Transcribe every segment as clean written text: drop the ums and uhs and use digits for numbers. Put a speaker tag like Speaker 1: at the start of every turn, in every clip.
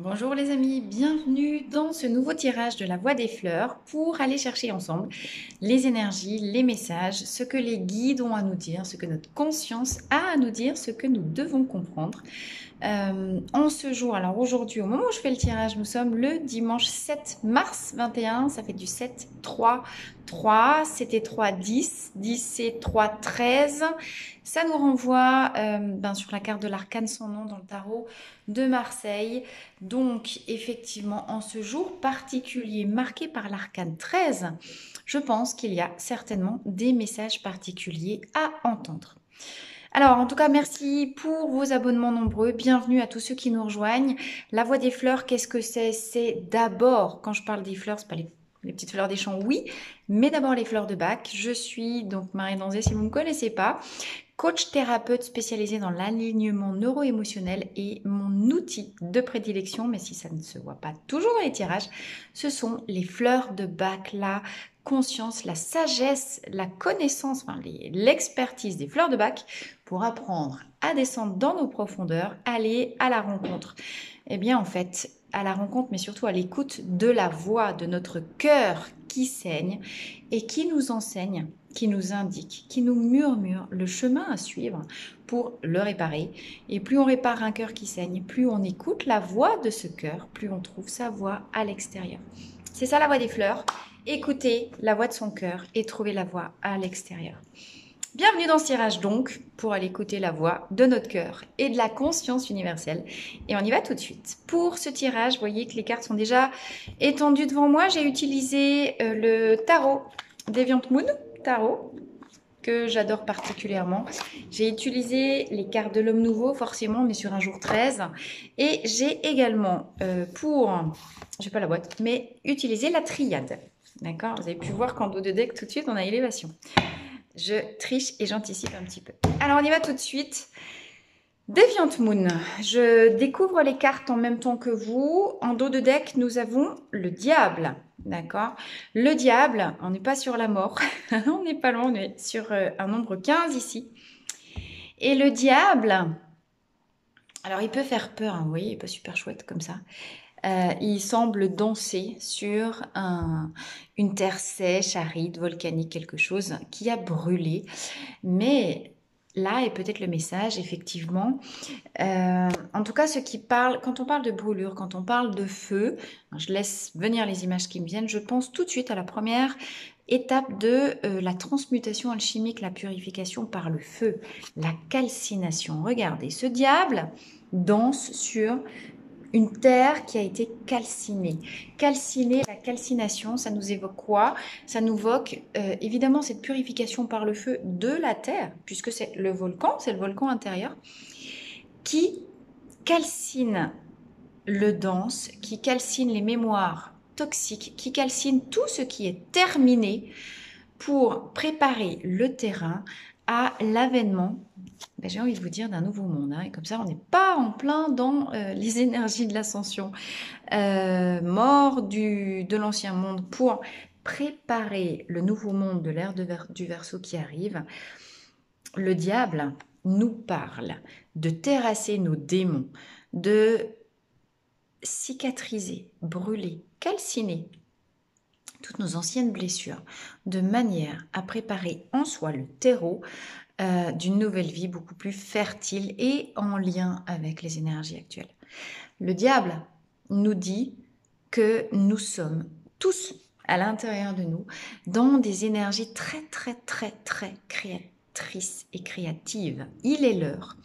Speaker 1: Bonjour les amis, bienvenue dans ce nouveau tirage de la Voix des Fleurs pour aller chercher ensemble les énergies, les messages, ce que les guides ont à nous dire, ce que notre conscience a à nous dire, ce que nous devons comprendre. En ce jour, alors aujourd'hui, au moment où je fais le tirage, nous sommes le dimanche 7 mars 21, ça fait du 7, 3, 3, c'était 3, 10, 10 c'est 3, 13. Ça nous renvoie sur la carte de l'arcane sans nom dans le tarot de Marseille. Donc, effectivement, en ce jour particulier marqué par l'arcane 13, je pense qu'il y a certainement des messages particuliers à entendre. Alors, en tout cas, merci pour vos abonnements nombreux. Bienvenue à tous ceux qui nous rejoignent. La Voix des Fleurs, qu'est-ce que c'est? C'est d'abord, quand je parle des fleurs, c'est pas les petites fleurs des champs, oui, mais d'abord les fleurs de Bach. Je suis donc Marie Danzé, si vous ne me connaissez pas, coach thérapeute spécialisé dans l'alignement neuro-émotionnel, et mon outil de prédilection, mais si ça ne se voit pas toujours dans les tirages, ce sont les fleurs de Bach, la conscience, la sagesse, la connaissance, l'expertise des fleurs de Bach pour apprendre à descendre dans nos profondeurs, aller à la rencontre. Eh bien, en fait, à la rencontre, mais surtout à l'écoute de la voix de notre cœur qui saigne et qui nous enseigne, qui nous indique, qui nous murmure le chemin à suivre pour le réparer. Et plus on répare un cœur qui saigne, plus on écoute la voix de ce cœur, plus on trouve sa voix à l'extérieur. C'est ça la voix des fleurs. Écoutez la voix de son cœur et trouver la voix à l'extérieur. Bienvenue dans ce tirage donc, pour aller écouter la voix de notre cœur et de la conscience universelle. Et on y va tout de suite. Pour ce tirage, vous voyez que les cartes sont déjà étendues devant moi. J'ai utilisé le tarot Deviant Moon, tarot, que j'adore particulièrement. J'ai utilisé les cartes de l'homme nouveau, forcément, mais sur un jour 13. Et j'ai également, j'ai pas la boîte, mais utilisé la triade. D'accord? Vous avez pu voir qu'en dos de deck, tout de suite, on a élévation. Je triche et j'anticipe un petit peu. Alors, on y va tout de suite. Deviant Moon, je découvre les cartes en même temps que vous. En dos de deck, nous avons le diable. D'accord? Le diable, on n'est pas sur la mort. On n'est pas loin, on est sur un nombre 15 ici. Et le diable, alors il peut faire peur, hein, vous voyez, il n'est pas super chouette comme ça. Il semble danser sur une terre sèche, aride, volcanique, quelque chose qui a brûlé. Mais là est peut-être le message, effectivement. En tout cas, quand on parle de brûlure, quand on parle de feu, je laisse venir les images qui me viennent, je pense tout de suite à la première étape de la transmutation alchimique, la purification par le feu, la calcination. Regardez, ce diable danse sur une terre qui a été calcinée. Calciner, la calcination, ça nous évoque quoi? Ça nous évoque évidemment cette purification par le feu de la terre, puisque c'est le volcan intérieur, qui calcine le dense, qui calcine les mémoires toxiques, qui calcine tout ce qui est terminé pour préparer le terrain à l'avènement, j'ai envie de vous dire, d'un nouveau monde. Hein, et comme ça, on n'est pas en plein dans les énergies de l'ascension. Mort de l'ancien monde pour préparer le nouveau monde de l'ère du Verseau qui arrive. Le diable nous parle de terrasser nos démons, de cicatriser, brûler, calciner toutes nos anciennes blessures, de manière à préparer en soi le terreau d'une nouvelle vie beaucoup plus fertile et en lien avec les énergies actuelles. Le diable nous dit que nous sommes tous à l'intérieur de nous dans des énergies très très très très créatrices et créatives. Il est l'heure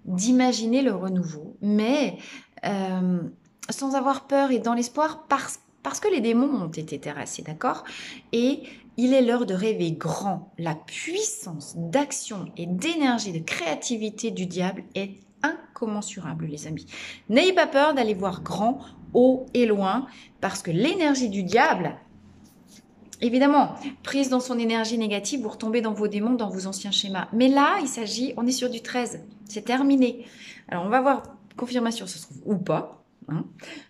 Speaker 1: d'imaginer le renouveau, mais sans avoir peur et dans l'espoir parce que les démons ont été terrassés, d'accord? Et il est l'heure de rêver grand. La puissance d'action et d'énergie, de créativité du diable est incommensurable, les amis. N'ayez pas peur d'aller voir grand, haut et loin, parce que l'énergie du diable, évidemment, prise dans son énergie négative, vous retombez dans vos démons, dans vos anciens schémas. Mais là, on est sur du 13, c'est terminé. Alors, on va voir confirmation, ça se trouve, ou pas. Hein.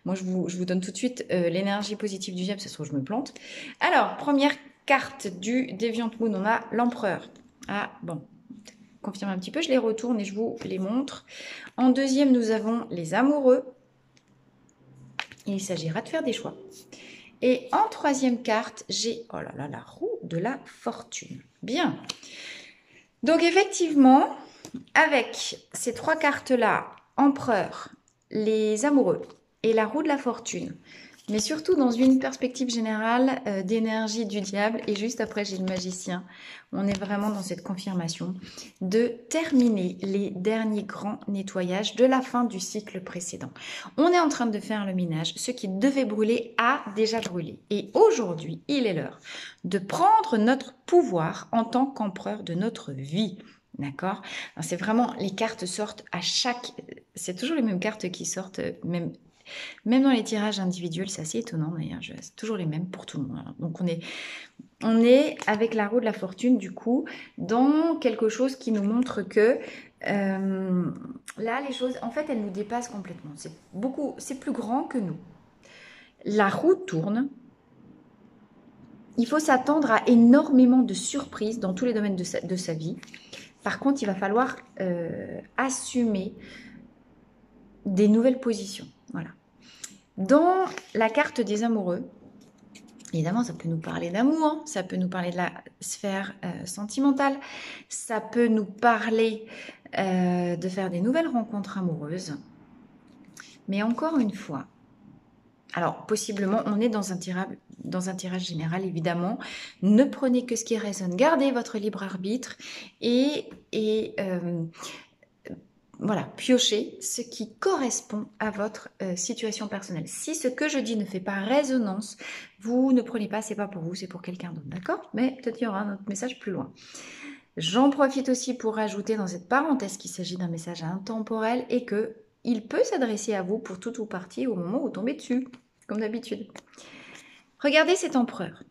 Speaker 1: Moi, je vous donne tout de suite l'énergie positive du diable, ça se trouve, je me plante. Alors, première carte du Deviant Moon, on a l'empereur. Ah, bon, confirme un petit peu, je les retourne et je vous les montre. En deuxième, nous avons les amoureux. Il s'agira de faire des choix. Et en troisième carte, j'ai, oh là là, la roue de la fortune. Bien. Donc effectivement, avec ces trois cartes-là, empereur, les amoureux et la roue de la fortune, mais surtout dans une perspective générale d'énergie du diable, et juste après j'ai le magicien, on est vraiment dans cette confirmation de terminer les derniers grands nettoyages de la fin du cycle précédent. On est en train de faire le ménage, ce qui devait brûler a déjà brûlé, et aujourd'hui il est l'heure de prendre notre pouvoir en tant qu'empereur de notre vie. D'accord? C'est vraiment, les cartes sortent à chaque... C'est toujours les mêmes cartes qui sortent, même dans les tirages individuels, c'est assez étonnant d'ailleurs, c'est toujours les mêmes pour tout le monde. Donc on est avec la roue de la fortune du coup dans quelque chose qui nous montre que là les choses, en fait, elles nous dépassent complètement. C'est plus grand que nous. La roue tourne. Il faut s'attendre à énormément de surprises dans tous les domaines de sa vie. Par contre, il va falloir assumer des nouvelles positions. Voilà. Dans la carte des amoureux, évidemment, ça peut nous parler d'amour, hein, ça peut nous parler de la sphère sentimentale, ça peut nous parler de faire des nouvelles rencontres amoureuses. Mais encore une fois, alors possiblement, on est dans un tirage général, évidemment. Ne prenez que ce qui résonne, gardez votre libre arbitre et voilà, piochez ce qui correspond à votre situation personnelle. Si ce que je dis ne fait pas résonance, vous ne prenez pas, c'est pas pour vous, c'est pour quelqu'un d'autre, d'accord? Mais peut-être qu'il y aura un autre message plus loin. J'en profite aussi pour rajouter dans cette parenthèse qu'il s'agit d'un message intemporel et qu'il peut s'adresser à vous pour tout ou partie au moment où vous tombez dessus, comme d'habitude. Regardez cet empereur.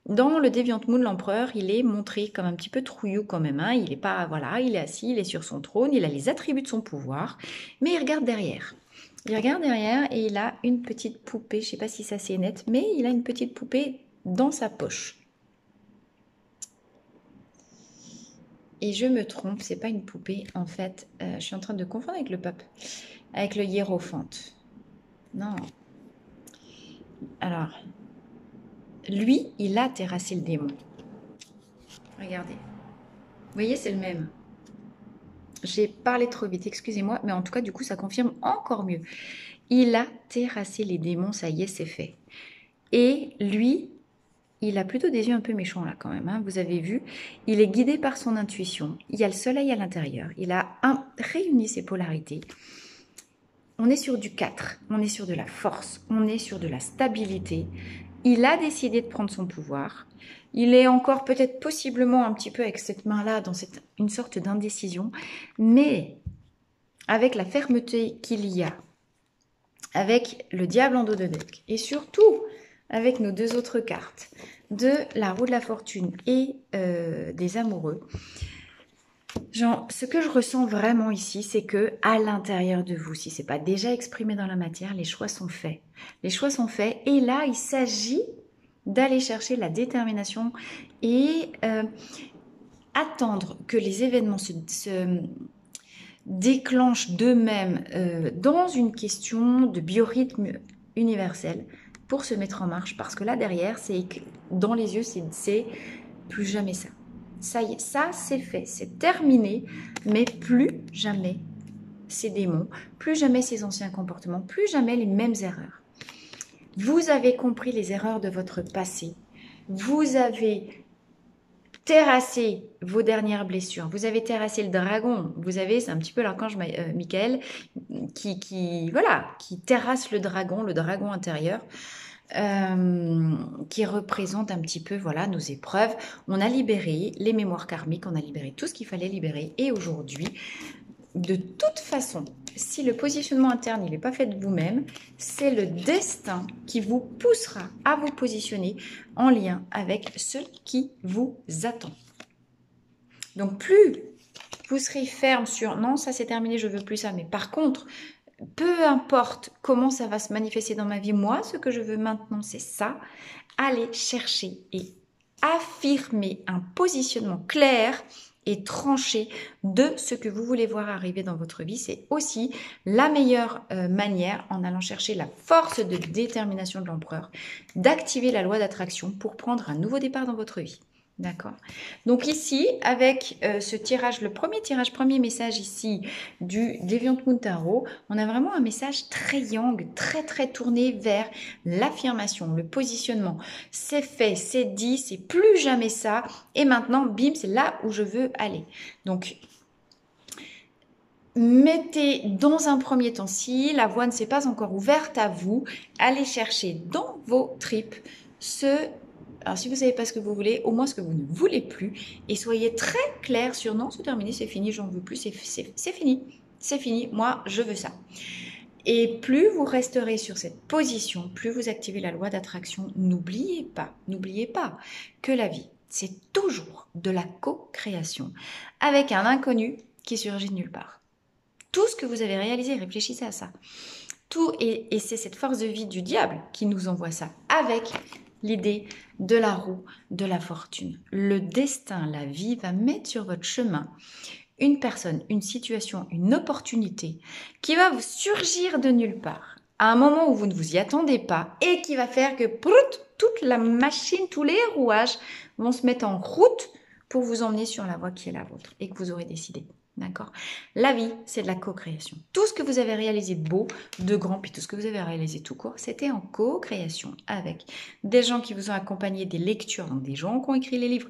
Speaker 1: Dans le Deviant Moon, l'empereur, il est montré comme un petit peu trouillou quand même. Hein. Il est pas, voilà, il est assis, il est sur son trône, il a les attributs de son pouvoir, mais il regarde derrière. Il regarde derrière et il a une petite poupée, je ne sais pas si ça c'est net, mais il a une petite poupée dans sa poche. Et je me trompe, c'est pas une poupée, en fait, je suis en train de confondre avec le pape, avec le hiérophante. Non. Alors, lui, il a terrassé le démon. Regardez. Vous voyez, c'est le même. J'ai parlé trop vite, excusez-moi, mais en tout cas, du coup, ça confirme encore mieux. Il a terrassé les démons, ça y est, c'est fait. Et lui, il a plutôt des yeux un peu méchants là quand même, hein, vous avez vu. Il est guidé par son intuition. Il y a le soleil à l'intérieur. Il a réuni ses polarités. On est sur du 4, on est sur de la force, on est sur de la stabilité. Il a décidé de prendre son pouvoir. Il est encore peut-être possiblement un petit peu avec cette main-là dans une sorte d'indécision, mais avec la fermeté qu'il y a, avec le diable en dos de deck, et surtout avec nos deux autres cartes, de la roue de la fortune et des amoureux, genre, ce que je ressens vraiment ici, c'est que à l'intérieur de vous, si ce n'est pas déjà exprimé dans la matière, les choix sont faits. Les choix sont faits et là, il s'agit d'aller chercher la détermination et attendre que les événements se déclenchent d'eux-mêmes dans une question de biorhythme universel pour se mettre en marche. Parce que là, derrière, dans les yeux, c'est plus jamais ça. Ça y est, ça c'est fait, c'est terminé, mais plus jamais ces démons, plus jamais ces anciens comportements, plus jamais les mêmes erreurs. Vous avez compris les erreurs de votre passé, vous avez terrassé vos dernières blessures, vous avez terrassé le dragon, vous avez, c'est un petit peu l'archange Michael qui terrasse le dragon intérieur. Qui représente un petit peu voilà nos épreuves. On a libéré les mémoires karmiques, on a libéré tout ce qu'il fallait libérer et aujourd'hui, de toute façon, si le positionnement interne il n'est pas fait de vous-même, c'est le destin qui vous poussera à vous positionner en lien avec ce qui vous attend. Donc plus vous serez ferme sur non, ça c'est terminé, je veux plus ça, mais par contre, peu importe comment ça va se manifester dans ma vie, moi, ce que je veux maintenant, c'est ça. Aller chercher et affirmer un positionnement clair et tranché de ce que vous voulez voir arriver dans votre vie. C'est aussi la meilleure manière, en allant chercher la force de détermination de l'empereur, d'activer la loi d'attraction pour prendre un nouveau départ dans votre vie. D'accord. Donc ici, avec ce tirage, le premier message ici du Deviant Moon Tarot, on a vraiment un message très yang, très tourné vers l'affirmation, le positionnement. C'est fait, c'est dit, c'est plus jamais ça. Et maintenant, bim, c'est là où je veux aller. Donc, mettez dans un premier temps, si la voie ne s'est pas encore ouverte à vous, allez chercher dans vos tripes alors, si vous ne savez pas ce que vous voulez, au moins ce que vous ne voulez plus. Et soyez très clair sur non, c'est terminé, c'est fini, j'en veux plus, c'est fini. C'est fini, moi, je veux ça. Et plus vous resterez sur cette position, plus vous activez la loi d'attraction. N'oubliez pas que la vie, c'est toujours de la co-création avec un inconnu qui surgit de nulle part. Tout ce que vous avez réalisé, réfléchissez à ça. Et c'est cette force de vie du diable qui nous envoie ça avec l'idée de la roue de la fortune. Le destin, la vie va mettre sur votre chemin une personne, une situation, une opportunité qui va vous surgir de nulle part à un moment où vous ne vous y attendez pas et qui va faire que toute la machine, tous les rouages vont se mettre en route pour vous emmener sur la voie qui est la vôtre et que vous aurez décidé. D'accord? La vie, c'est de la co-création. Tout ce que vous avez réalisé de beau, de grand, puis tout ce que vous avez réalisé tout court, c'était en co-création avec des gens qui vous ont accompagné, des lectures, donc des gens qui ont écrit les livres,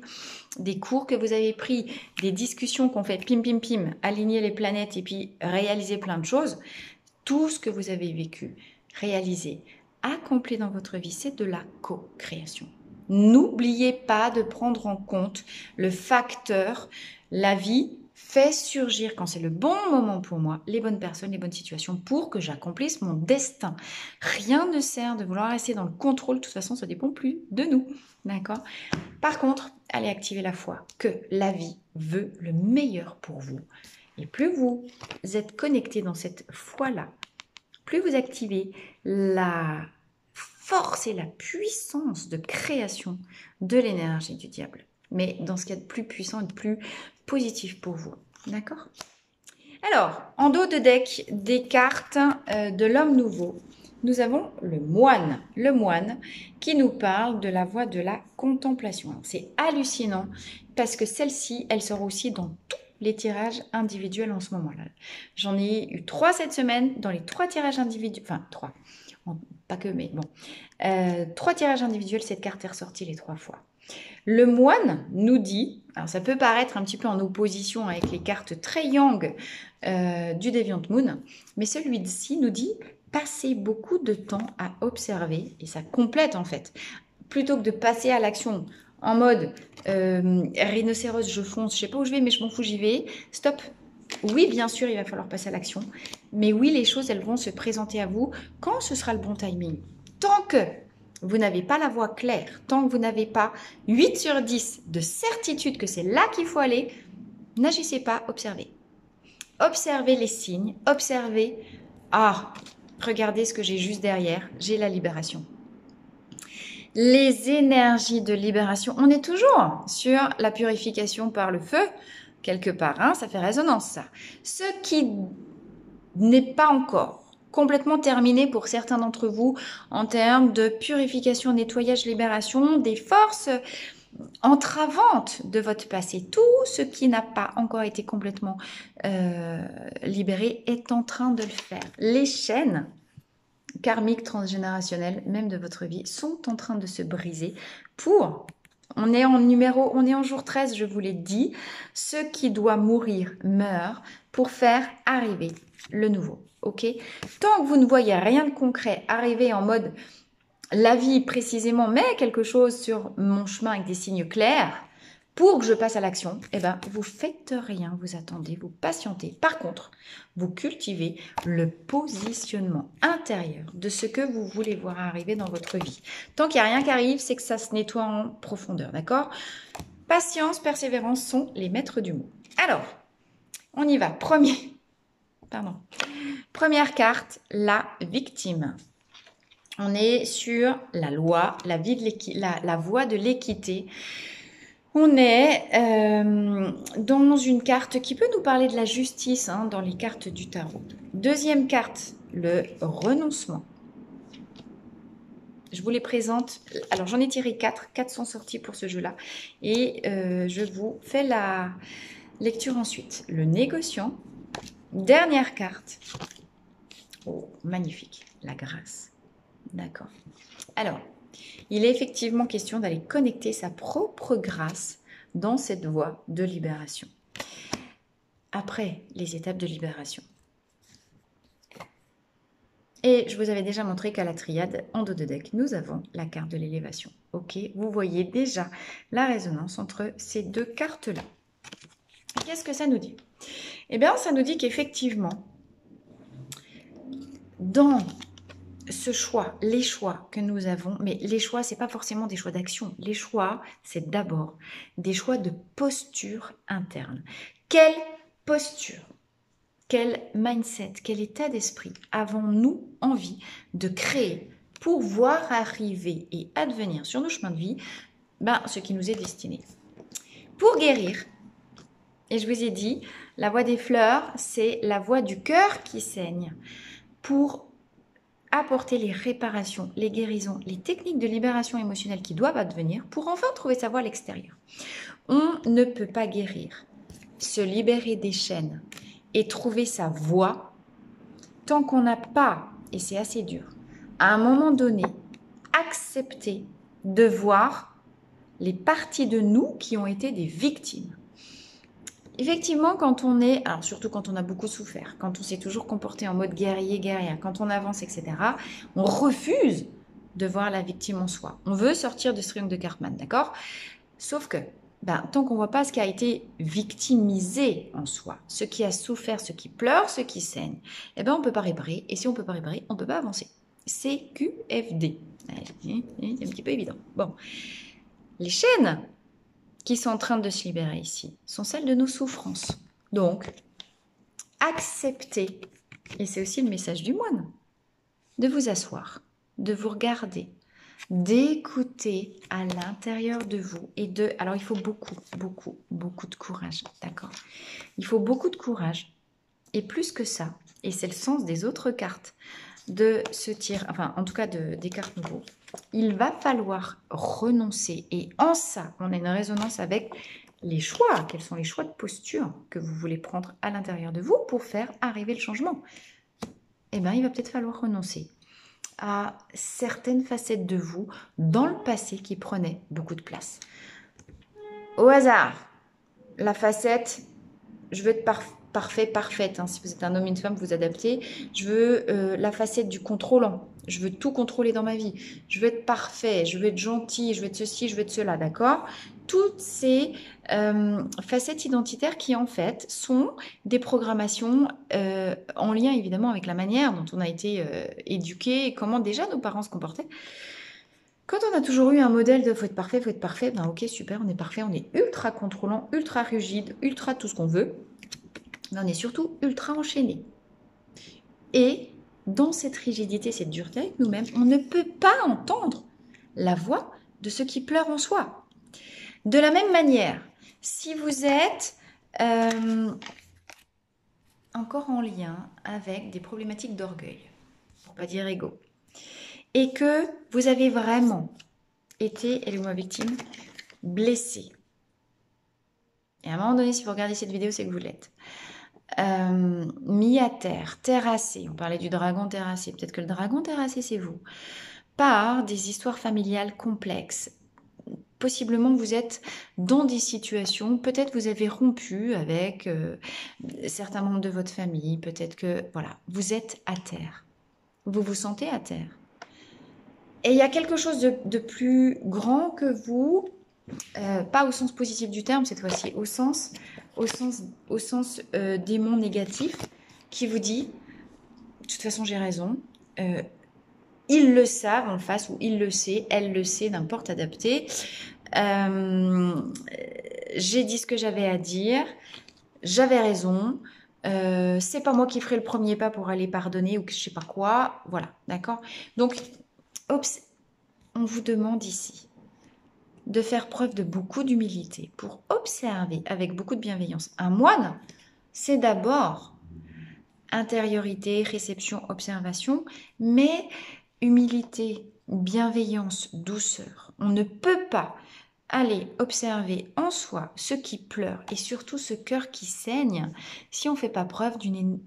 Speaker 1: des cours que vous avez pris, des discussions qu'on fait pim, pim, pim, aligner les planètes et puis réaliser plein de choses. Tout ce que vous avez vécu, réalisé, accompli dans votre vie, c'est de la co-création. N'oubliez pas de prendre en compte le facteur, la vie fait surgir, quand c'est le bon moment pour moi, les bonnes personnes, les bonnes situations pour que j'accomplisse mon destin. Rien ne sert de vouloir rester dans le contrôle. De toute façon, ça ne dépend plus de nous. D'accord? Par contre, allez activer la foi que la vie veut le meilleur pour vous. Et plus vous êtes connecté dans cette foi-là, plus vous activez la force et la puissance de création de l'énergie du diable. Mais dans ce qu'il y a de plus puissant et de plus positif pour vous. D'accord? Alors, en dos de deck des cartes de l'homme nouveau, nous avons le moine. Le moine qui nous parle de la voie de la contemplation. C'est hallucinant parce que celle-ci, elle sort aussi dans tous les tirages individuels en ce moment-là. J'en ai eu 3 cette semaine dans les 3 tirages individuels. Enfin, 3. Pas que, mais bon. 3 tirages individuels, cette carte est ressortie les 3 fois. Le moine nous dit, alors ça peut paraître un petit peu en opposition avec les cartes très yang du Deviant Moon, mais celui-ci nous dit passez beaucoup de temps à observer, et ça complète en fait. Plutôt que de passer à l'action en mode rhinocéros, je fonce, je sais pas où je vais, mais je m'en fous, j'y vais, stop. Oui, bien sûr, il va falloir passer à l'action, mais oui, les choses, elles vont se présenter à vous quand ce sera le bon timing. Tant que vous n'avez pas la voie claire, tant que vous n'avez pas 8 sur 10 de certitude que c'est là qu'il faut aller, n'agissez pas, observez. Observez les signes, observez. Ah, regardez ce que j'ai juste derrière, j'ai la libération. Les énergies de libération, on est toujours sur la purification par le feu, quelque part, hein, ça fait résonance ça. Ce qui n'est pas encore complètement terminé pour certains d'entre vous en termes de purification, nettoyage, libération des forces entravantes de votre passé. Tout ce qui n'a pas encore été complètement libéré est en train de le faire. Les chaînes karmiques transgénérationnelles, même de votre vie, sont en train de se briser pour... On est en jour 13, je vous l'ai dit. Ce qui doit mourir meurt pour faire arriver le nouveau. Ok? Tant que vous ne voyez rien de concret arriver en mode la vie précisément met quelque chose sur mon chemin avec des signes clairs pour que je passe à l'action, eh ben, vous faites rien, vous attendez, vous patientez. Par contre, vous cultivez le positionnement intérieur de ce que vous voulez voir arriver dans votre vie. Tant qu'il n'y a rien qui arrive, c'est que ça se nettoie en profondeur, d'accord? Patience, persévérance sont les maîtres du mot. Alors, on y va. Première carte, la victime. On est sur la loi, la voie de l'équité. On est dans une carte qui peut nous parler de la justice hein, dans les cartes du tarot. Deuxième carte, le renoncement. Je vous les présente. Alors, j'en ai tiré 4. 4 sont sortis pour ce jeu-là. Et je vous fais la lecture ensuite. Le négociant. Dernière carte. Oh, magnifique. La grâce. D'accord. Alors, il est effectivement question d'aller connecter sa propre grâce dans cette voie de libération. Après les étapes de libération. Et je vous avais déjà montré qu'à la triade, en dos de deck, nous avons la carte de l'élévation. Ok, vous voyez déjà la résonance entre ces deux cartes-là. Qu'est-ce que ça nous dit? Eh bien, ça nous dit qu'effectivement, dans ce choix, les choix que nous avons, mais les choix, ce n'est pas forcément des choix d'action. Les choix, c'est d'abord des choix de posture interne. Quelle posture? Quel mindset, quel état d'esprit avons-nous envie de créer pour voir arriver et advenir sur nos chemins de vie ce qui nous est destiné? Pour guérir, et je vous ai dit, la voie des fleurs, c'est la voie du cœur qui saigne. Pour apporter les réparations, les guérisons, les techniques de libération émotionnelle qui doivent advenir pour enfin trouver sa voie à l'extérieur. On ne peut pas guérir, se libérer des chaînes et trouver sa voie tant qu'on n'a pas, et c'est assez dur, à un moment donné, accepté de voir les parties de nous qui ont été des victimes. Effectivement, quand on est, alors surtout quand on a beaucoup souffert, quand on s'est toujours comporté en mode guerrier, guerrière, quand on avance, etc., on refuse de voir la victime en soi. On veut sortir de ce triangle de Karpman, d'accord? Sauf que, tant qu'on ne voit pas ce qui a été victimisé en soi, ce qui a souffert, ce qui pleure, ce qui saigne, on ne peut pas réparer. Et si on ne peut pas réparer, on ne peut pas avancer. CQFD. C'est un petit peu évident. Bon. Les chaînes qui sont en train de se libérer ici sont celles de nos souffrances. Donc, acceptez, et c'est aussi le message du moine, de vous asseoir, de vous regarder, d'écouter à l'intérieur de vous et de... Alors, il faut beaucoup de courage, d'accord? Il faut beaucoup de courage. Et plus que ça, et c'est le sens des autres cartes de ce tir, enfin, en tout cas des cartes nouveaux, il va falloir renoncer. Et en ça, on a une résonance avec les choix. Quels sont les choix de posture que vous voulez prendre à l'intérieur de vous pour faire arriver le changement? Il va peut-être falloir renoncer à certaines facettes de vous dans le passé qui prenaient beaucoup de place. Au hasard, la facette, je veux être parfaite. Hein. Si vous êtes un homme et une femme, vous adaptez. Je veux la facette du contrôlant. Je veux tout contrôler dans ma vie. Je veux être parfait, je veux être gentil, je veux être ceci, je veux être cela, d'accord? Toutes ces facettes identitaires qui, en fait, sont des programmations en lien, évidemment, avec la manière dont on a été éduqué et comment déjà nos parents se comportaient. Quand on a toujours eu un modèle de faut être parfait, ok, super, on est parfait, on est ultra contrôlant, ultra rigide, ultra tout ce qu'on veut, mais on est surtout ultra enchaîné. Et dans cette rigidité, cette dureté avec nous-mêmes, on ne peut pas entendre la voix de ce qui pleure en soi. De la même manière, si vous êtes encore en lien avec des problématiques d'orgueil, pour pas dire égo, et que vous avez vraiment été, elle est où ma victime, blessé. Et à un moment donné, si vous regardez cette vidéo, c'est que vous l'êtes. Mis à terre, terrassé, on parlait du dragon terrassé, peut-être que le dragon terrassé, c'est vous, par des histoires familiales complexes. Possiblement, vous êtes dans des situations, peut-être vous avez rompu avec certains membres de votre famille, peut-être que, voilà, vous êtes à terre. Vous vous sentez à terre. Et il y a quelque chose de plus grand que vous, pas au sens positif du terme cette fois-ci, au sens démon négatif, qui vous dit, de toute façon j'ai raison, ils le savent en face, ou il le sait, elle le sait, n'importe, adapté. J'ai dit ce que j'avais à dire, j'avais raison, c'est pas moi qui ferai le premier pas pour aller pardonner ou que je sais pas quoi, voilà, d'accord? Donc, on vous demande ici de faire preuve de beaucoup d'humilité pour observer avec beaucoup de bienveillance. Un moine, c'est d'abord intériorité, réception, observation, mais humilité, bienveillance, douceur. On ne peut pas aller observer en soi ce qui pleure et surtout ce cœur qui saigne si on ne fait pas preuve d'une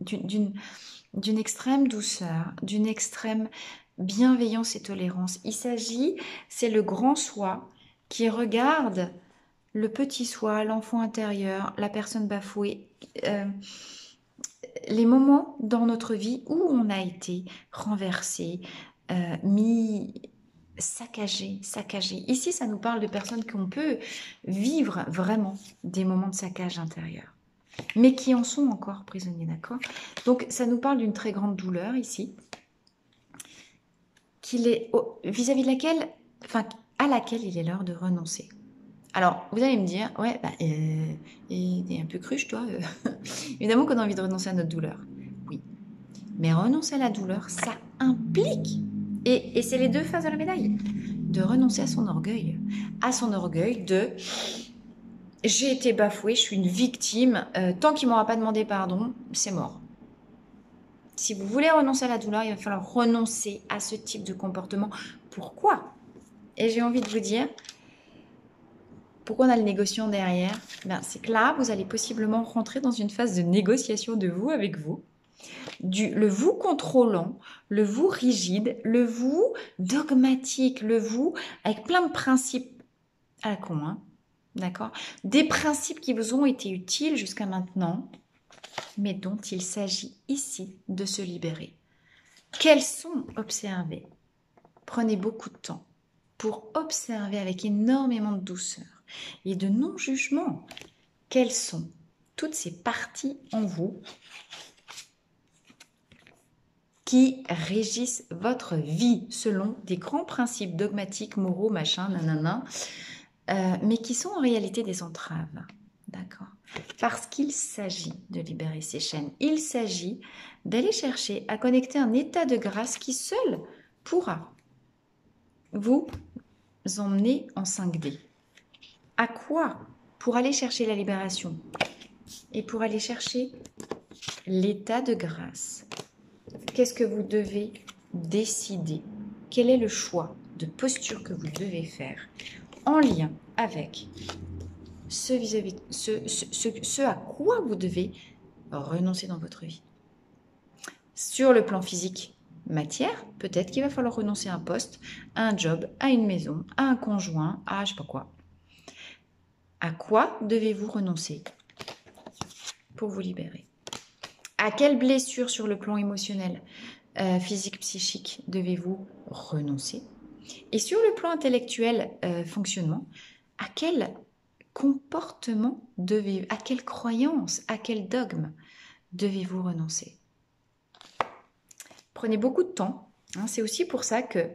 Speaker 1: extrême douceur, d'une extrême bienveillance et tolérance. Il s'agit, c'est le grand soi qui regarde le petit soi, l'enfant intérieur, la personne bafouée, les moments dans notre vie où on a été renversé, saccagé. Ici, ça nous parle de personnes qu'on peut vivre vraiment des moments de saccage intérieur, mais qui en sont encore prisonniers, d'accord? Donc, ça nous parle d'une très grande douleur ici, vis-à-vis de laquelle, enfin, à laquelle il est l'heure de renoncer. Alors, vous allez me dire, ouais, t'es un peu cruche, toi. Évidemment qu'on a envie de renoncer à notre douleur. Oui. Mais renoncer à la douleur, ça implique, et c'est les deux faces de la médaille, de renoncer à son orgueil. À son orgueil de « j'ai été bafouée, je suis une victime, tant qu'il ne m'aura pas demandé pardon, c'est mort ». Si vous voulez renoncer à la douleur, il va falloir renoncer à ce type de comportement. Pourquoi? Et j'ai envie de vous dire... Pourquoi on a le négociant derrière? C'est que là, vous allez possiblement rentrer dans une phase de négociation de vous avec vous. Le vous contrôlant, le vous rigide, le vous dogmatique, le vous avec plein de principes à la con, hein, d'accord? Des principes qui vous ont été utiles jusqu'à maintenant, mais dont il s'agit ici de se libérer. Quels sont observés? Prenez beaucoup de temps pour observer avec énormément de douceur et de non-jugement quelles sont toutes ces parties en vous qui régissent votre vie selon des grands principes dogmatiques, moraux, machin, nanana, mais qui sont en réalité des entraves. D'accord? Parce qu'il s'agit de libérer ces chaînes. Il s'agit d'aller chercher à connecter un état de grâce qui seul pourra vous emmener en 5D. À quoi? Pour aller chercher la libération et pour aller chercher l'état de grâce. Qu'est-ce que vous devez décider? Quel est le choix de posture que vous devez faire en lien avec ce à quoi vous devez renoncer dans votre vie? Sur le plan physique, matière, peut-être qu'il va falloir renoncer à un poste, à un job, à une maison, à un conjoint, à je sais pas quoi. À quoi devez-vous renoncer pour vous libérer? À quelle blessure sur le plan émotionnel, physique, psychique devez-vous renoncer? Et sur le plan intellectuel, fonctionnement, à quel comportement à quelle croyance, à quel dogme devez-vous renoncer? Prenez beaucoup de temps. Hein, c'est aussi pour ça que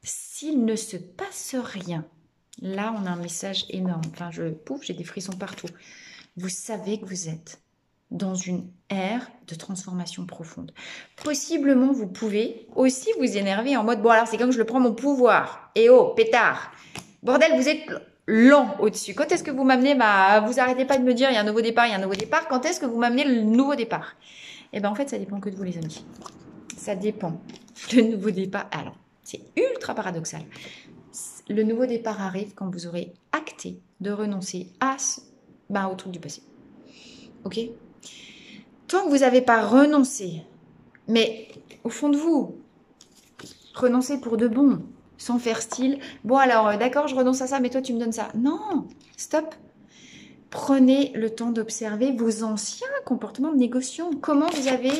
Speaker 1: s'il ne se passe rien, là on a un message énorme. Enfin, j'ai des frissons partout. Vous savez que vous êtes dans une ère de transformation profonde. Possiblement, vous pouvez aussi vous énerver en mode « Bon, alors c'est quand je le prends mon pouvoir. Et oh, pétard. Bordel, vous êtes lent au-dessus. Quand est-ce que vous m'amenez Vous arrêtez pas de me dire « Il y a un nouveau départ, il y a un nouveau départ. » Quand est-ce que vous m'amenez le nouveau départ? Eh bien, en fait, ça dépend que de vous, les amis. Ça dépend. Le nouveau départ... Alors, c'est ultra paradoxal. Le nouveau départ arrive quand vous aurez acté de renoncer au truc du passé. Ok? Tant que vous n'avez pas renoncé, mais au fond de vous, renoncez pour de bon, sans faire style, bon alors d'accord, je renonce à ça, mais toi tu me donnes ça. Non, stop. Prenez le temps d'observer vos anciens comportements de négociation. Comment vous avez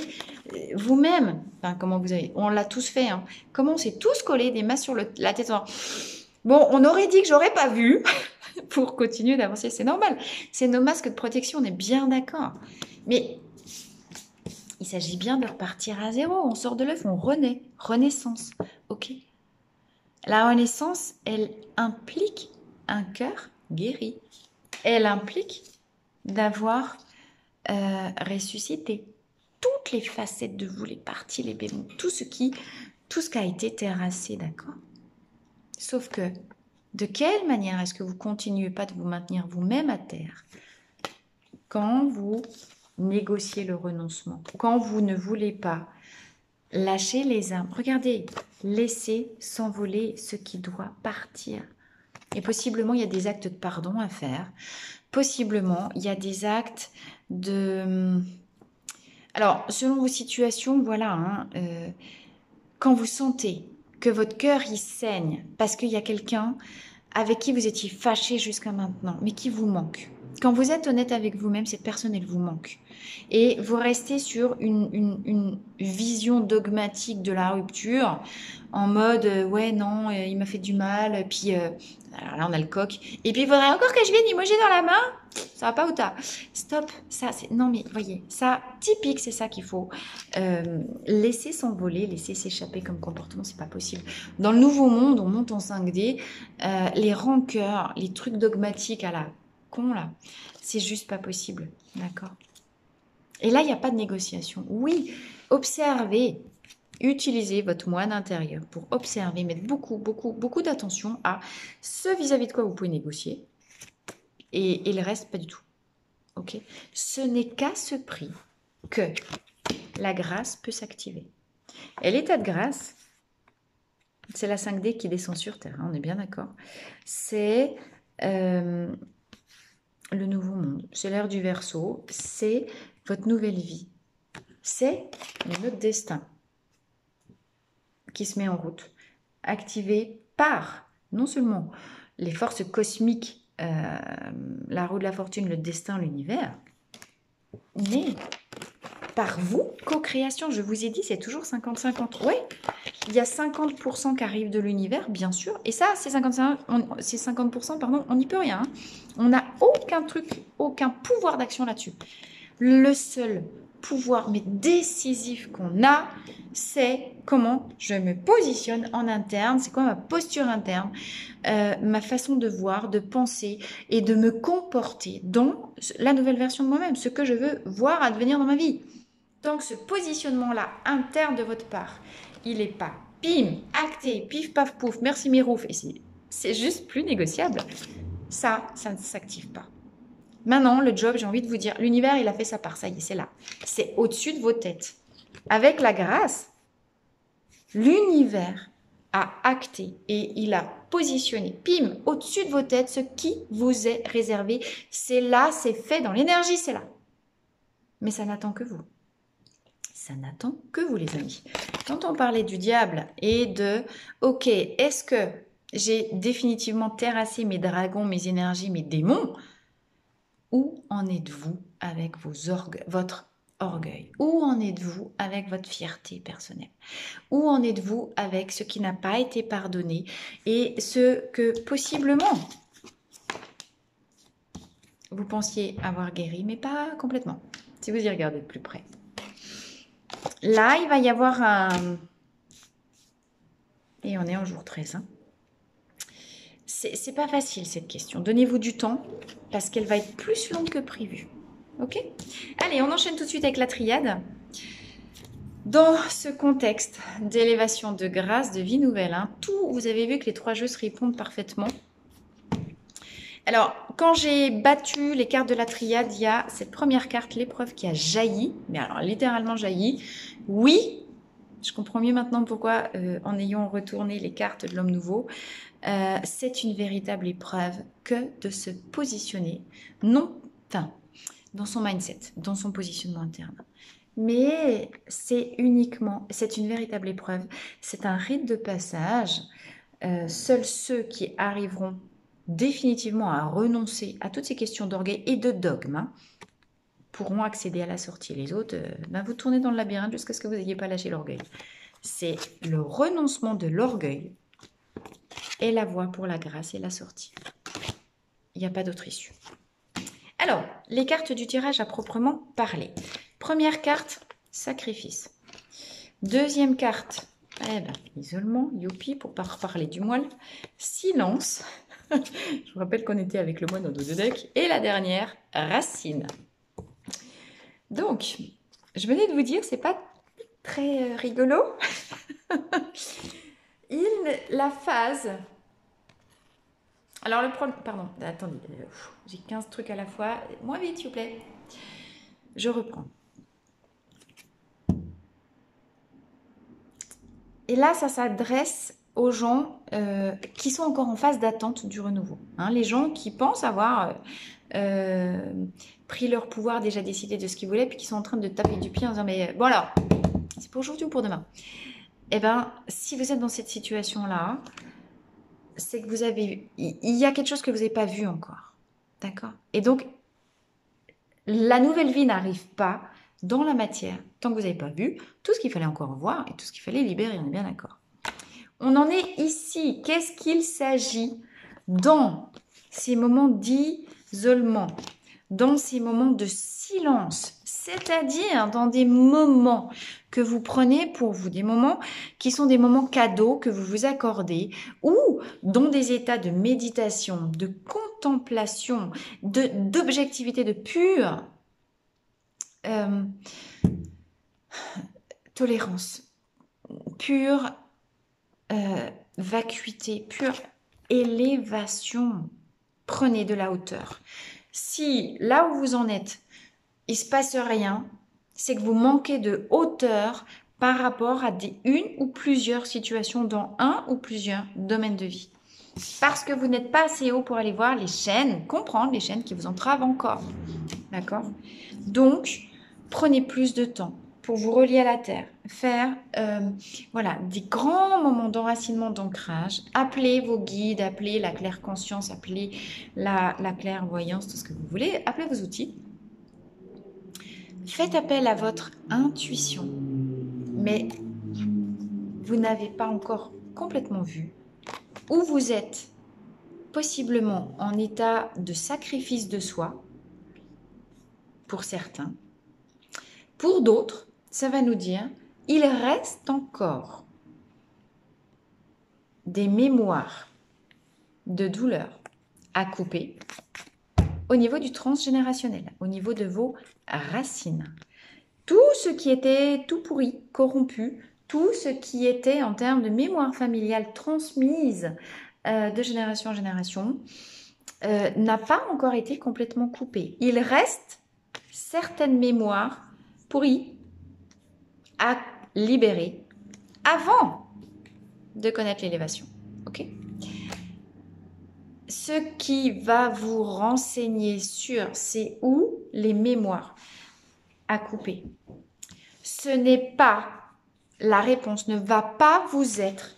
Speaker 1: vous-même, on l'a tous fait, hein, comment on s'est tous collés des masses sur la tête. Bon, on aurait dit que j'aurais pas vu pour continuer d'avancer, c'est normal. C'est nos masques de protection, on est bien d'accord. Mais il s'agit bien de repartir à zéro. On sort de l'œuf, on renaît. Renaissance. Ok? La renaissance, elle implique un cœur guéri. Elle implique d'avoir ressuscité toutes les facettes de vous, les parties, les bémons, tout ce qui a été terrassé, d'accord? Sauf que De quelle manière est-ce que vous continuez pas de vous maintenir vous-même à terre quand vous négociez le renoncement, quand vous ne voulez pas lâcher les armes? Regardez, laissez s'envoler ce qui doit partir. Et possiblement, il y a des actes de pardon à faire. Possiblement, il y a des actes de... Alors, selon vos situations, voilà, hein, quand vous sentez que votre cœur, il saigne parce qu'il y a quelqu'un avec qui vous étiez fâché jusqu'à maintenant, mais qui vous manque. Quand vous êtes honnête avec vous-même, cette personne, elle vous manque. Et vous restez sur une vision dogmatique de la rupture, en mode, ouais, non, il m'a fait du mal, puis alors là, on a le coq. Et puis, il faudrait encore que je vienne limoger dans la main. Ça va pas ou t'as? Stop, ça, c'est... Non, mais voyez, ça, typique, c'est ça qu'il faut. Laisser s'envoler, laisser s'échapper comme comportement, c'est pas possible. Dans le nouveau monde, on monte en 5D, les rancœurs, les trucs dogmatiques à la con, là, c'est juste pas possible, d'accord? Et là, il n'y a pas de négociation. Oui, observez, utilisez votre moine intérieur pour observer, mettre beaucoup d'attention à ce vis-à-vis de quoi vous pouvez négocier et le reste, pas du tout. Ok? Ce n'est qu'à ce prix que la grâce peut s'activer. Et l'état de grâce, c'est la 5D qui descend sur Terre, hein, on est bien d'accord. C'est le nouveau monde, c'est l'ère du Verseau, c'est votre nouvelle vie. C'est notre destin qui se met en route, activé par non seulement les forces cosmiques, la roue de la fortune, le destin, l'univers, mais par vous, co-création. Je vous ai dit, c'est toujours 50-50. Oui, il y a 50% qui arrivent de l'univers, bien sûr, et ça, c'est 50%, pardon, on n'y peut rien. Hein. On n'a aucun truc, aucun pouvoir d'action là-dessus. Le seul pouvoir, mais décisif qu'on a, c'est comment je me positionne en interne, c'est quoi ma posture interne, ma façon de voir, de penser et de me comporter dans la nouvelle version de moi-même, ce que je veux voir advenir dans ma vie. Donc ce positionnement-là interne de votre part, il n'est pas pim, acté, pif, paf, pouf, merci Mirouf, et c'est juste plus négociable. Ça ne s'active pas. Maintenant, le job, j'ai envie de vous dire, l'univers, il a fait sa part, ça y est, c'est là. C'est au-dessus de vos têtes. Avec la grâce, l'univers a acté et il a positionné, pim, au-dessus de vos têtes, ce qui vous est réservé. C'est là, c'est fait dans l'énergie, c'est là. Mais ça n'attend que vous. Ça n'attend que vous, les amis. Quand on parlait du diable et de, ok, est-ce que j'ai définitivement terrassé mes dragons, mes énergies, mes démons ? Où en êtes-vous avec votre orgueil? Où en êtes-vous avec votre fierté personnelle? Où en êtes-vous avec ce qui n'a pas été pardonné et ce que possiblement vous pensiez avoir guéri, mais pas complètement, si vous y regardez de plus près. Là, il va y avoir un... Et on est en jour 13, hein. C'est pas facile cette question. Donnez-vous du temps parce qu'elle va être plus longue que prévu. Ok? Allez, on enchaîne tout de suite avec la triade. Dans ce contexte d'élévation de grâce, de vie nouvelle, hein, tout, vous avez vu que les 3 jeux se répondent parfaitement. Alors, quand j'ai battu les cartes de la triade, il y a cette première carte, l'épreuve, qui a jailli. Mais alors, littéralement jailli. Oui, je comprends mieux maintenant pourquoi, en ayant retourné les cartes de l'homme nouveau, c'est une véritable épreuve que de se positionner, dans son mindset, dans son positionnement interne. Mais c'est une véritable épreuve, c'est un rite de passage. Seuls ceux qui arriveront définitivement à renoncer à toutes ces questions d'orgueil et de dogme pourront accéder à la sortie. Les autres, vous tournez dans le labyrinthe jusqu'à ce que vous n'ayez pas lâché l'orgueil. C'est le renoncement de l'orgueil et la voie pour la grâce et la sortie. Il n'y a pas d'autre issue. Alors, les cartes du tirage à proprement parler. Première carte, sacrifice. Deuxième carte, isolement, youpi, pour ne pas reparler du moine. Silence. Je vous rappelle qu'on était avec le moine au dos de deck. Et la dernière, racine. Donc, je venais de vous dire, c'est pas très rigolo. La phase Alors le problème, pardon, attendez, j'ai 15 trucs à la fois. Moins vite, s'il vous plaît. Je reprends. Et là, ça s'adresse aux gens qui sont encore en phase d'attente du renouveau. Hein, les gens qui pensent avoir pris leur pouvoir, déjà décidé de ce qu'ils voulaient, puis qui sont en train de taper du pied en disant mais bon alors, c'est pour aujourd'hui ou pour demain? Eh bien, si vous êtes dans cette situation-là, c'est que il y a quelque chose que vous n'avez pas vu encore. D'accord? Et donc, la nouvelle vie n'arrive pas dans la matière tant que vous n'avez pas vu tout ce qu'il fallait encore voir et tout ce qu'il fallait libérer, on est bien d'accord. On en est ici. Qu'est-ce qu'il s'agit dans ces moments d'isolement, dans ces moments de silence, c'est-à-dire dans des moments que vous prenez pour vous, des moments qui sont des moments cadeaux que vous vous accordez, ou dans des états de méditation, de contemplation, d'objectivité, de pure tolérance, pure vacuité, pure élévation. Prenez de la hauteur. Si là où vous en êtes, il se passe rien, c'est que vous manquez de hauteur par rapport à une ou plusieurs situations dans un ou plusieurs domaines de vie. Parce que vous n'êtes pas assez haut pour aller voir les chaînes, comprendre les chaînes qui vous entravent encore. D'accord? Donc, prenez plus de temps pour vous relier à la terre, faire voilà, des grands moments d'enracinement, d'ancrage. Appelez vos guides, appelez la claire conscience, appelez la clairvoyance, tout ce que vous voulez. Appelez vos outils. Faites appel à votre intuition. Mais vous n'avez pas encore complètement vu où vous êtes possiblement en état de sacrifice de soi, pour certains. Pour d'autres, ça va nous dire, il reste encore des mémoires de douleur à couper au niveau du transgénérationnel, au niveau de vos racines. Tout ce qui était tout pourri, corrompu, tout ce qui était en termes de mémoire familiale transmise de génération en génération, n'a pas encore été complètement coupé. Il reste certaines mémoires pourries à libérer avant de connaître l'élévation. Ok? Ce qui va vous renseigner sur c'est où les mémoires à couper. Ce n'est pas, la réponse ne va pas vous être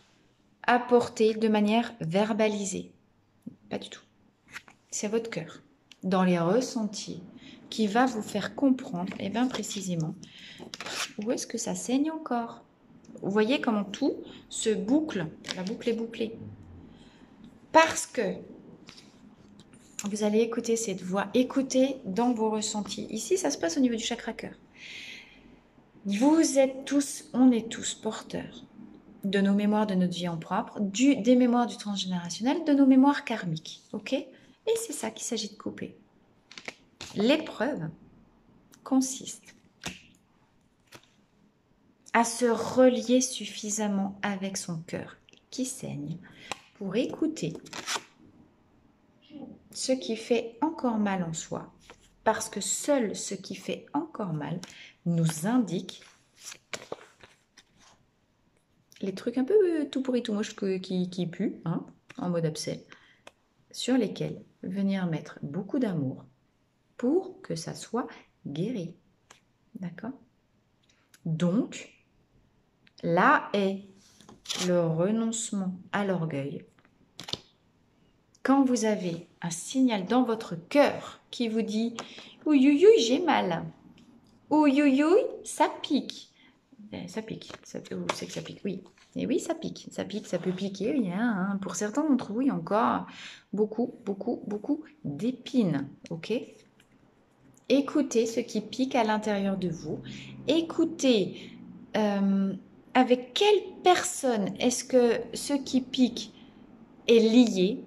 Speaker 1: apportée de manière verbalisée. Pas du tout. C'est votre cœur, dans les ressentis, qui va vous faire comprendre, et bien précisément, où est-ce que ça saigne encore. Vous voyez comment tout se boucle, la boucle est bouclée. Parce que vous allez écouter cette voix, écoutez dans vos ressentis. Ici, ça se passe au niveau du chakra cœur. Vous êtes tous, on est tous porteurs de nos mémoires de notre vie en propre, des mémoires du transgénérationnel, de nos mémoires karmiques. Ok? Et c'est ça qu'il s'agit de couper. L'épreuve consiste à se relier suffisamment avec son cœur qui saigne pour écouter ce qui fait encore mal en soi, parce que seul ce qui fait encore mal nous indique les trucs un peu tout pourri tout moche qui puent, hein, en mode upsell, sur lesquels venir mettre beaucoup d'amour pour que ça soit guéri. D'accord? Donc, là est le renoncement à l'orgueil. Quand vous avez un signal dans votre cœur qui vous dit « Ouïe, ouïe, ouïe, j'ai mal » ou « Ouïe, ouïe, ouïe, ça pique ». Ça pique, c'est que ça pique, oui. Et oui, ça pique, ça peut piquer. Oui, hein. Pour certains d'entre vous, il y a encore beaucoup d'épines, ok? Écoutez ce qui pique à l'intérieur de vous. Écoutez avec quelle personne est-ce que ce qui pique est lié.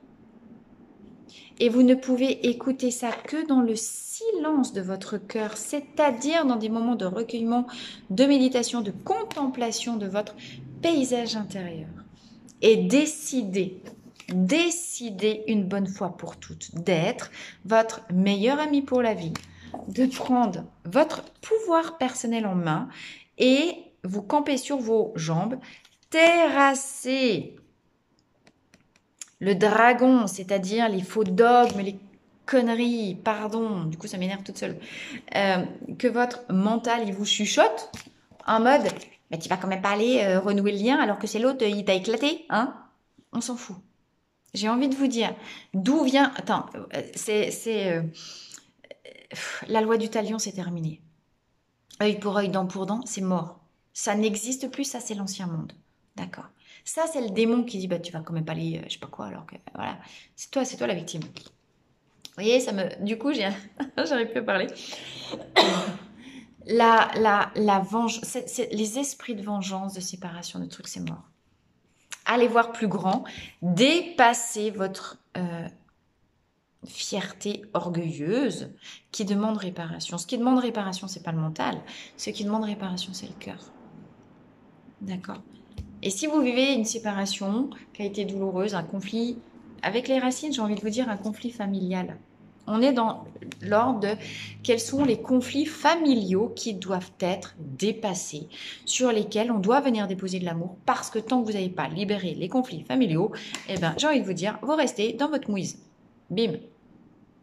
Speaker 1: Et vous ne pouvez écouter ça que dans le silence de votre cœur, c'est-à-dire dans des moments de recueillement, de méditation, de contemplation de votre paysage intérieur. Et décidez décidez une bonne fois pour toutes d'être votre meilleur ami pour la vie, de prendre votre pouvoir personnel en main et vous camper sur vos jambes, terrasser le dragon, c'est-à-dire les faux dogmes, les conneries, pardon, du coup ça m'énerve toute seule, que votre mental il vous chuchote en mode mais tu vas quand même pas aller renouer le lien alors que c'est l'autre il t'a éclaté, hein? On s'en fout. J'ai envie de vous dire d'où vient. Attends, la loi du talion, c'est terminé. Œil pour œil, dent pour dent, c'est mort. Ça n'existe plus, ça c'est l'ancien monde. D'accord. Ça c'est le démon qui dit bah tu vas quand même pas aller, je sais pas quoi, alors que voilà, c'est toi la victime. Vous voyez, du coup j'arrive plus à parler. La vengeance, les esprits de vengeance, de séparation, de trucs, c'est mort. Allez voir plus grand, dépassez votre fierté orgueilleuse qui demande réparation. Ce qui demande réparation, c'est pas le mental. Ce qui demande réparation, c'est le cœur. D'accord. Et si vous vivez une séparation qui a été douloureuse, un conflit avec les racines, j'ai envie de vous dire un conflit familial. On est dans l'ordre de quels sont les conflits familiaux qui doivent être dépassés, sur lesquels on doit venir déposer de l'amour, parce que tant que vous n'avez pas libéré les conflits familiaux, eh ben, j'ai envie de vous dire, vous restez dans votre mouise. Bim.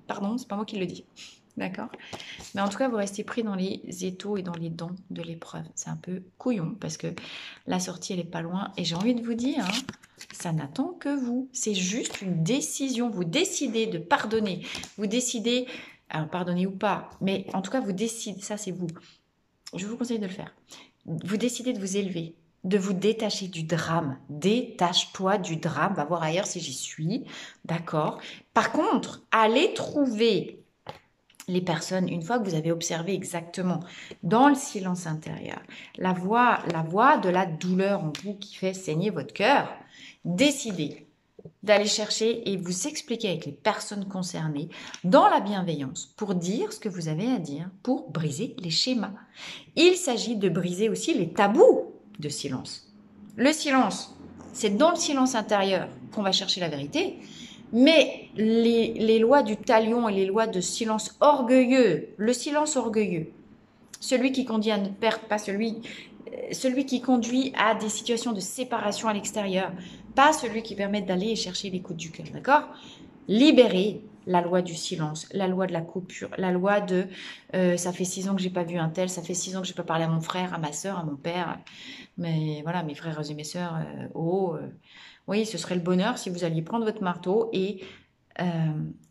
Speaker 1: Pardon, c'est pas moi qui le dis. D'accord? Mais en tout cas, vous restez pris dans les étaux et dans les dents de l'épreuve. C'est un peu couillon, parce que la sortie, elle est pas loin. Et j'ai envie de vous dire... hein, ça n'attend que vous. C'est juste une décision. Vous décidez de pardonner. Vous décidez, alors pardonner ou pas, mais en tout cas, vous décidez, ça c'est vous. Je vous conseille de le faire. Vous décidez de vous élever, de vous détacher du drame. Détache-toi du drame. Va voir ailleurs si j'y suis. D'accord. Par contre, allez trouver les personnes, une fois que vous avez observé exactement dans le silence intérieur, la voix de la douleur en vous qui fait saigner votre cœur, décidez d'aller chercher et vous expliquer avec les personnes concernées dans la bienveillance pour dire ce que vous avez à dire, pour briser les schémas. Il s'agit de briser aussi les tabous de silence. Le silence, c'est dans le silence intérieur qu'on va chercher la vérité, mais les lois du talion et les lois de silence orgueilleux, le silence orgueilleux, celui qui conduit à notre perte, pas celui qui conduit à des situations de séparation à l'extérieur, pas celui qui permet d'aller chercher l'écoute du cœur, d'accord? Libérer la loi du silence, la loi de la coupure, la loi de ça fait 6 ans que j'ai pas vu un tel, ça fait 6 ans que j'ai pas parlé à mon frère, à ma soeur, à mon père, mais voilà, mes frères et mes sœurs, oui, ce serait le bonheur si vous alliez prendre votre marteau et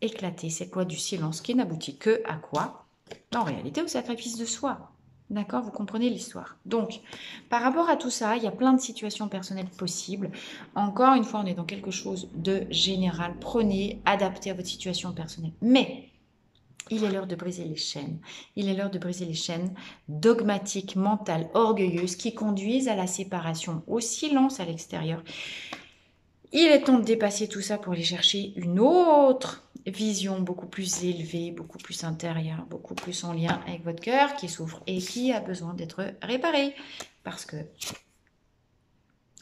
Speaker 1: éclater cette loi du silence qui n'aboutit que à quoi? En réalité, au sacrifice de soi. D'accord, vous comprenez l'histoire. Donc, par rapport à tout ça, il y a plein de situations personnelles possibles. Encore une fois, on est dans quelque chose de général. Prenez, adaptez à votre situation personnelle. Mais, il est l'heure de briser les chaînes. Il est l'heure de briser les chaînes dogmatiques, mentales, orgueilleuses qui conduisent à la séparation, au silence à l'extérieur. Il est temps de dépasser tout ça pour aller chercher une autre vision beaucoup plus élevée, beaucoup plus intérieure, beaucoup plus en lien avec votre cœur qui souffre et qui a besoin d'être réparé parce que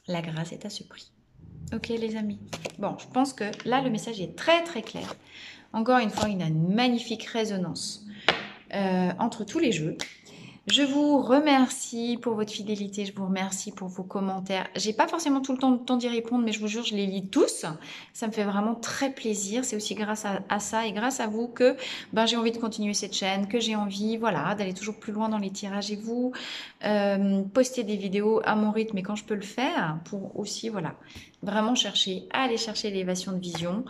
Speaker 1: la grâce est à ce prix. Ok les amis? Bon, je pense que là le message est très très clair. Encore une fois, il a une magnifique résonance entre tous les jeux. Je vous remercie pour votre fidélité, je vous remercie pour vos commentaires. J'ai pas forcément tout le temps d'y répondre, mais je vous jure, je les lis tous. Ça me fait vraiment très plaisir. C'est aussi grâce à ça et grâce à vous que j'ai envie de continuer cette chaîne, que j'ai envie, voilà, d'aller toujours plus loin dans les tirages et vous poster des vidéos à mon rythme et quand je peux le faire pour aussi, voilà, vraiment chercher à aller chercher l'élévation de vision.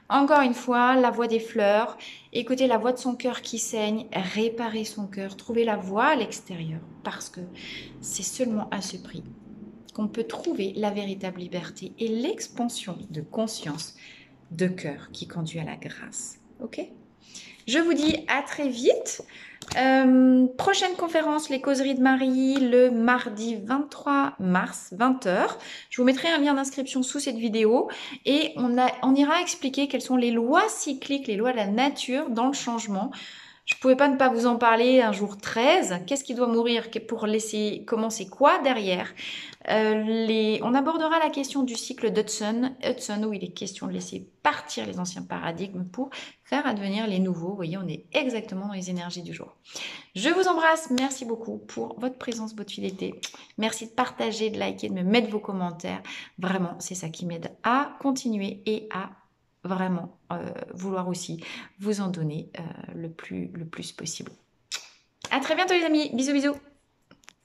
Speaker 1: Encore une fois, la voix des fleurs, écouter la voix de son cœur qui saigne, réparer son cœur, trouver la voix à l'extérieur, parce que c'est seulement à ce prix qu'on peut trouver la véritable liberté et l'expansion de conscience, de cœur qui conduit à la grâce. Ok ? Je vous dis à très vite. Prochaine conférence, les causeries de Marie, le mardi 23 mars, 20h. Je vous mettrai un lien d'inscription sous cette vidéo et on ira expliquer quelles sont les lois cycliques, les lois de la nature dans le changement. Je ne pouvais pas ne pas vous en parler un jour 13. Qu'est-ce qui doit mourir pour laisser commencer quoi derrière? On abordera la question du cycle d'Hudson, où il est question de laisser partir les anciens paradigmes pour faire advenir les nouveaux. Vous voyez, on est exactement dans les énergies du jour. Je vous embrasse. Merci beaucoup pour votre présence, votre fidélité. Merci de partager, de liker, de me mettre vos commentaires. Vraiment, c'est ça qui m'aide à continuer et à vraiment vouloir aussi vous en donner le plus possible. À très bientôt les amis. Bisous bisous.